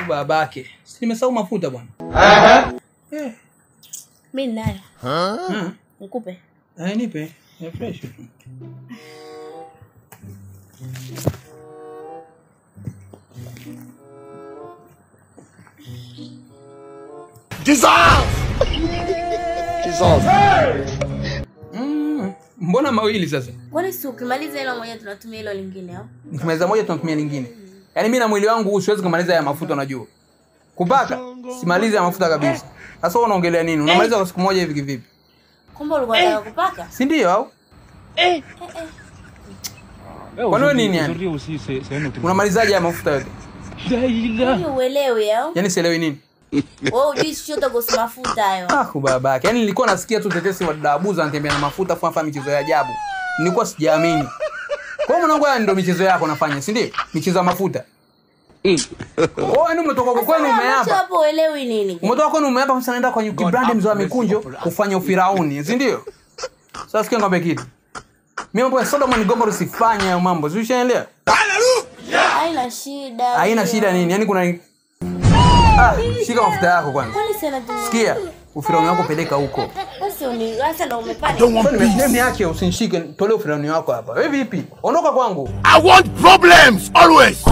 Babake. Si nimesahau mafuta bwana. Mimi nayo. Nikupe. Nipe. Ni fresh. Jesus! Mbona mawili sasa? Kwani si ukimaliza hilo moja tunatumia hilo lingine au? Nikimaliza moja tunatumia lingine. Yaani mimi na mwili wangu siwezi kumaliza ya mafuta unajua. Kupaka simaliza ya mafuta kabisa. Sasa wewe unaongelea nini? Unamaliza kwa siku moja hivi kivipi? Kumbe ulikuwa unataka kupaka? Si ndio au? Kwa nini yani? Unamalizaje ya mafuta yote? Wewe uelewi au? Yaani sielewi nini? Wewe hujui chochote kuhusu mafuta hayo. Babake. Yaani nilikuwa nasikia tu tetesi wa Dabuza anatembea na mafuta fanya michezo ya ajabu. Nilikuwa sijaamini. Kwa hiyo mwanangu ndio michezo yako unafanya, si ndio? Michezo ya mafuta. Yaani umetoka kwa kwenu umeapa. Hapo uelewi nini? Umetoka kwenu umeapa sasa naenda kwa Yuki Brand mzee wa mikunjo kufanya ufirauni, si ndio? Sasa sikia ngombe kitu. Mimi mambo ya Sodom and Gomorrah usifanye hayo mambo. Si ushaelewa? Haina shida. Haina shida nini? Yaani kuna shika mafuta yako kwanza. Kwani sina tu. Sikia, ufirauni wako peleka huko. Sasa ndo umepata. Mimi yake usinishike, tolee ufirauni wako hapa. Wewe vipi? Ondoka kwangu. I want problems always.